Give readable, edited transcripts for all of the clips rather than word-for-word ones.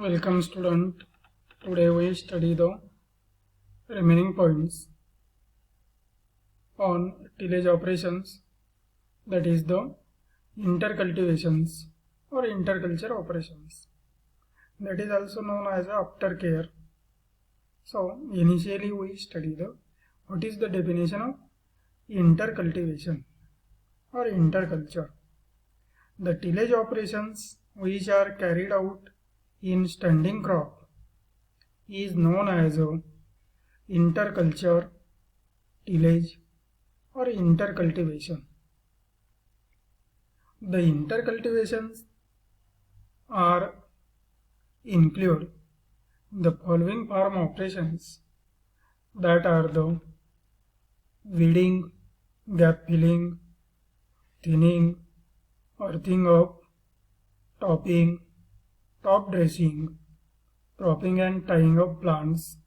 Welcome student. Today we study the remaining points on tillage operations, that is the intercultivations or interculture operations, that is also known as aftercare. So initially we study what is the definition of intercultivation or interculture. The tillage operations which are carried out in standing crop is known as interculture, tillage or intercultivation. The intercultivations are include the following farm operations, that are the weeding, gap filling, thinning, earthing up, topping, top dressing, propping and tying of plants,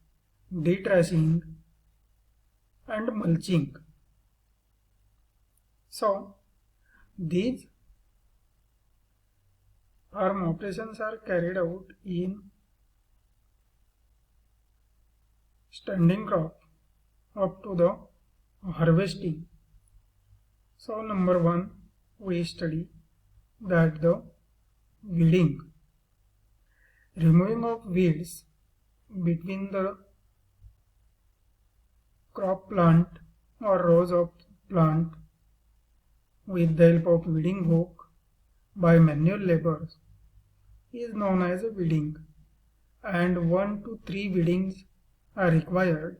detrashing and mulching. So these farm operations are carried out in standing crop up to the harvesting. So number 1 we study that the weeding, removing of weeds between the crop plant or rows of plant with the help of weeding hook by manual labor is known as a weeding, and 1 to 3 weedings are required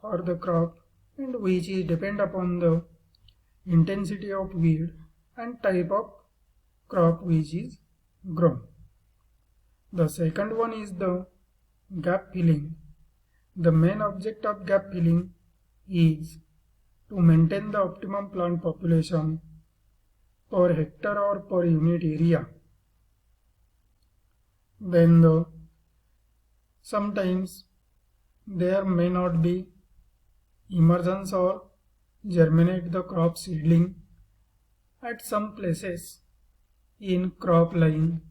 for the crop, and which is depend upon the intensity of weed and type of crop which is grown. The second one is the gap filling. The main object of gap filling is to maintain the optimum plant population per hectare or per unit area. Then sometimes there may not be emergence or germinate the crop seedling at some places in crop line,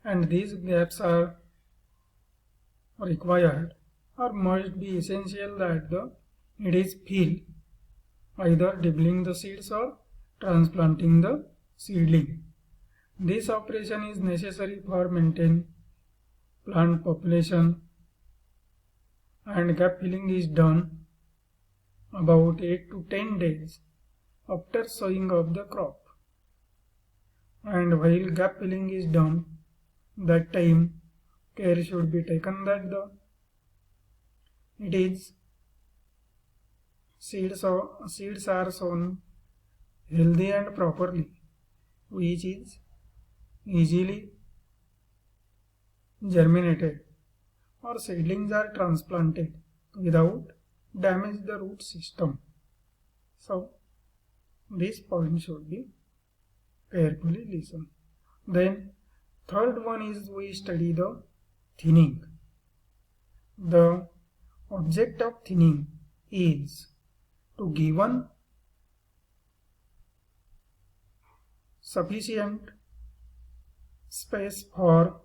and these gaps are required or must be essential that it is filled, either dibbling the seeds or transplanting the seedling. This operation is necessary for maintain plant population, and gap filling is done about 8 to 10 days after sowing of the crop. And while gap filling is done, that time care should be taken that seeds are sown healthy and properly, which is easily germinated, or seedlings are transplanted without damage the root system. So this point should be carefully listened. Then third one is we study the thinning. The object of thinning is to given sufficient space for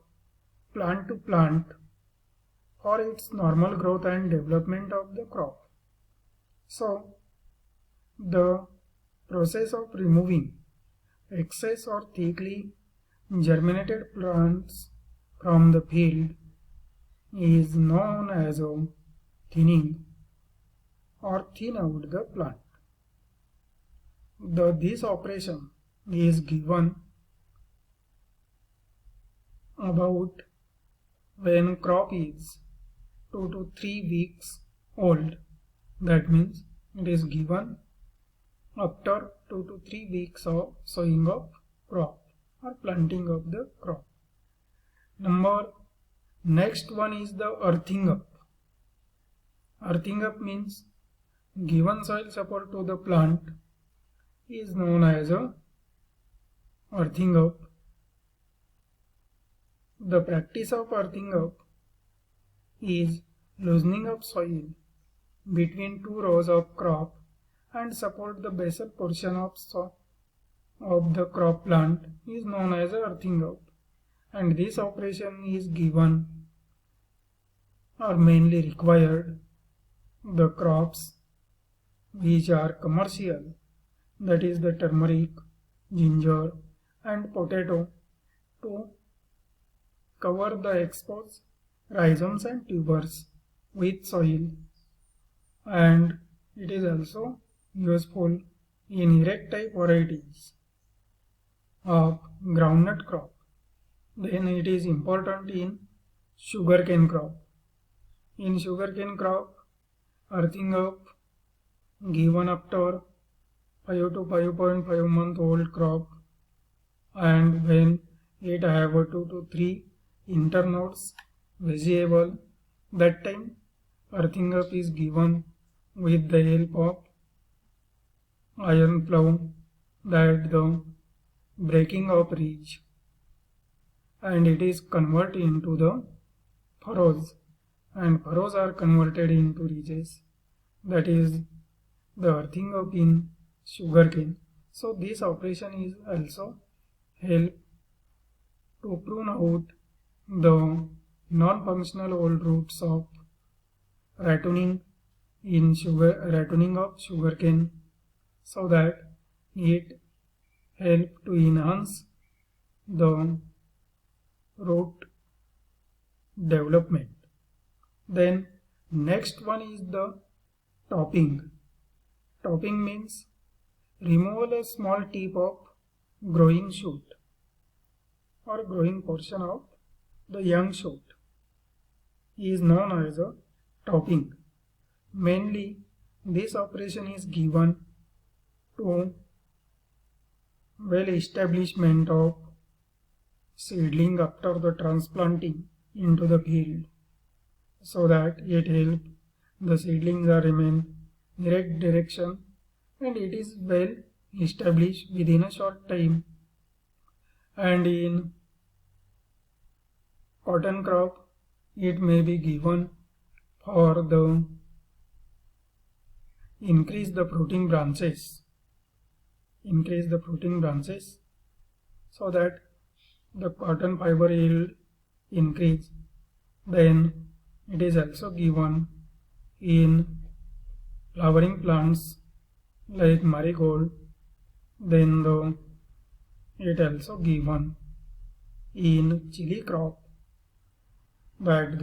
plant to plant for its normal growth and development of the crop. So the process of removing excess or thickly germinated plants from the field is known as thinning, or thin out the plant. This operation is given about when crop is 2 to 3 weeks old. That means it is given after 2 to 3 weeks of sowing of crop or planting of the crop. Next one is the earthing up. Earthing up means given soil support to the plant is known as earthing up. The practice of earthing up is loosening of soil between 2 rows of crop and support the basal portion of the crop plant is known as earthing up, and this operation is given or mainly required the crops which are commercial, that is the turmeric, ginger and potato, to cover the exposed rhizomes and tubers with soil, and it is also useful in erect type varieties of groundnut crop. Then it is important in sugarcane crop. In sugarcane crop, earthing up given after 5 to 5.5 month old crop, and when it have 2 to 3 internodes visible, that time earthing up is given with the help of iron plow, that the breaking of ridge, and it is converted into the furrows, and furrows are converted into ridges, that is the earthing up in sugarcane. So this operation is also help to prune out the non-functional old roots of rattoning of sugarcane, so that it help to enhance the root development. Then next one is the topping. Topping means removal a small tip of growing shoot or growing portion of the young shoot is known as a topping. Mainly this operation is given to well establishment of seedling after the transplanting into the field, so that it helps the seedlings are remain erect direction and it is well established within a short time. And in cotton crop, it may be given for the increase the fruiting branches, so that the cotton fiber yield increase. Then it is also given in flowering plants like marigold. Then it also given in chili crop, that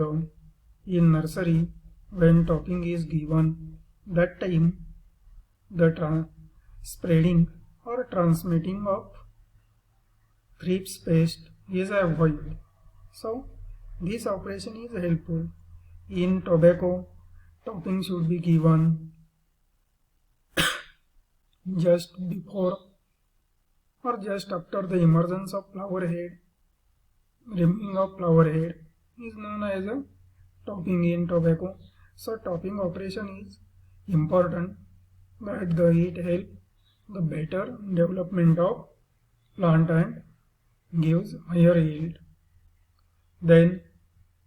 in nursery when topping is given, that time the spreading or transmitting of thrips pest is avoided. So this operation is helpful. In tobacco, topping should be given just before or just after the emergence of flower head. Removing of flower head is known as a topping in tobacco. So topping operation is important, that it helps the better development of plant and gives higher yield. Then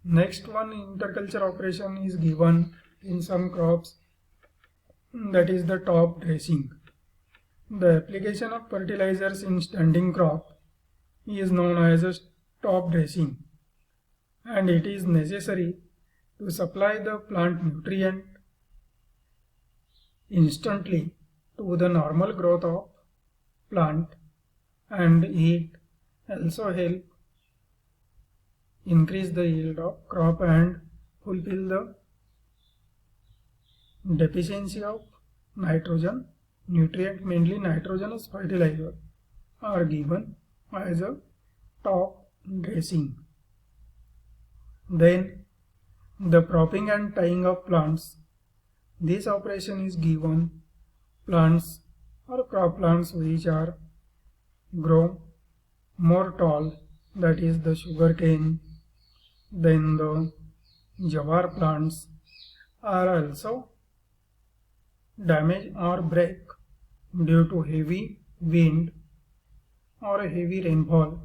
next one, interculture operation is given in some crops, that is the top dressing. The application of fertilizers in standing crop is known as a top dressing, and it is necessary to supply the plant nutrient instantly to the normal growth of plant, and it also help increase the yield of crop and fulfill the deficiency of nitrogen nutrient, mainly nitrogenous fertilizer, are given as a top dressing. Then the propping and tying of plants. This operation is given plants or crop plants which are grow more tall, that is the sugarcane. Then the jawar plants are also damaged or break due to heavy wind or heavy rainfall,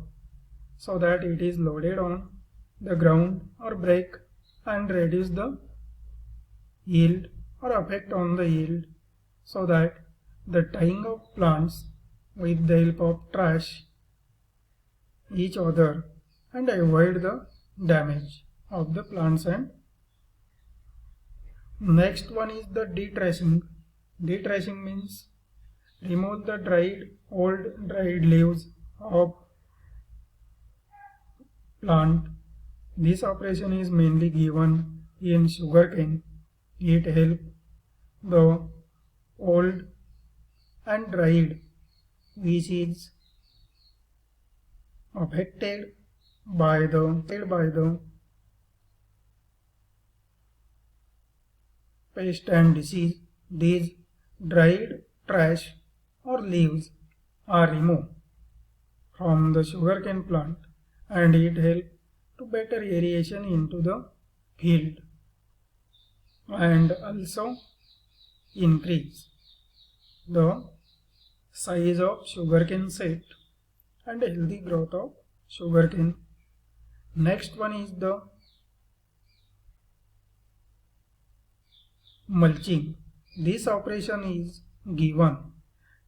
so that it is loaded on the ground or break and reduce the yield or effect on the yield, so that the tying of plants with the help of trash each other and avoid the damage of the plants. And next one is the detrashing. Detrashing means remove the old dried leaves of plant. This operation is mainly given in sugarcane. It helps the old and dried which is affected by the pest and disease. These dried trash or leaves are removed from the sugarcane plant, and it helps to better aeration into the field and also increase the size of sugarcane set and healthy growth of sugarcane. Next one is the mulching. This operation is given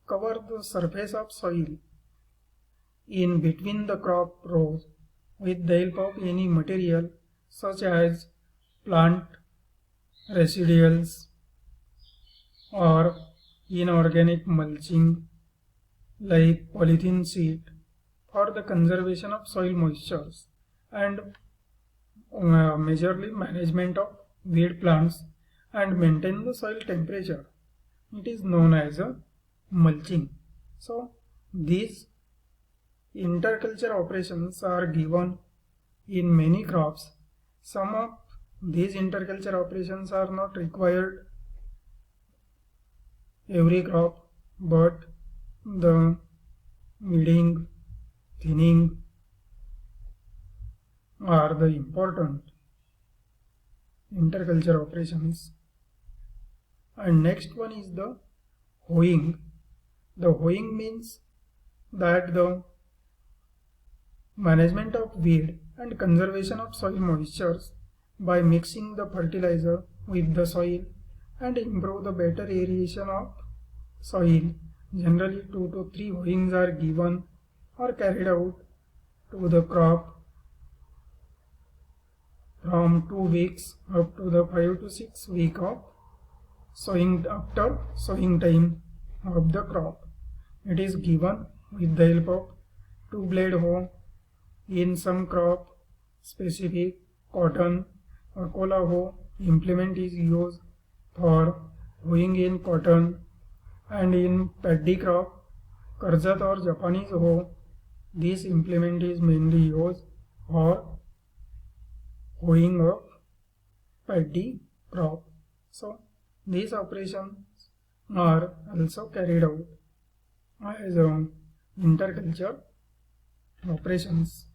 cover the surface of soil in between the crop rows with the help of any material such as plant residuals or inorganic mulching like polythene sheet for the conservation of soil moistures and majorly management of weed plants and maintain the soil temperature. It is known as a mulching. So these interculture operations are given in many crops. Some of these interculture operations are not required every crop, but the weeding, thinning are the important interculture operations. And next one is the hoeing. The hoeing means that the management of weed and conservation of soil moistures by mixing the fertilizer with the soil and improve the better aeration of soil. Generally 2 to 3 hoeings are given or carried out to the crop from 2 weeks up to the 5 to 6 weeks of sowing after sowing time of the crop. It is given with the help of 2-blade hoe. In some crop specific cotton or cola hoe implement is used for hoeing in cotton, and in paddy crop Karjat or Japanese hoe this implement is mainly used for hoeing of paddy crop. So these operations are also carried out as interculture operations.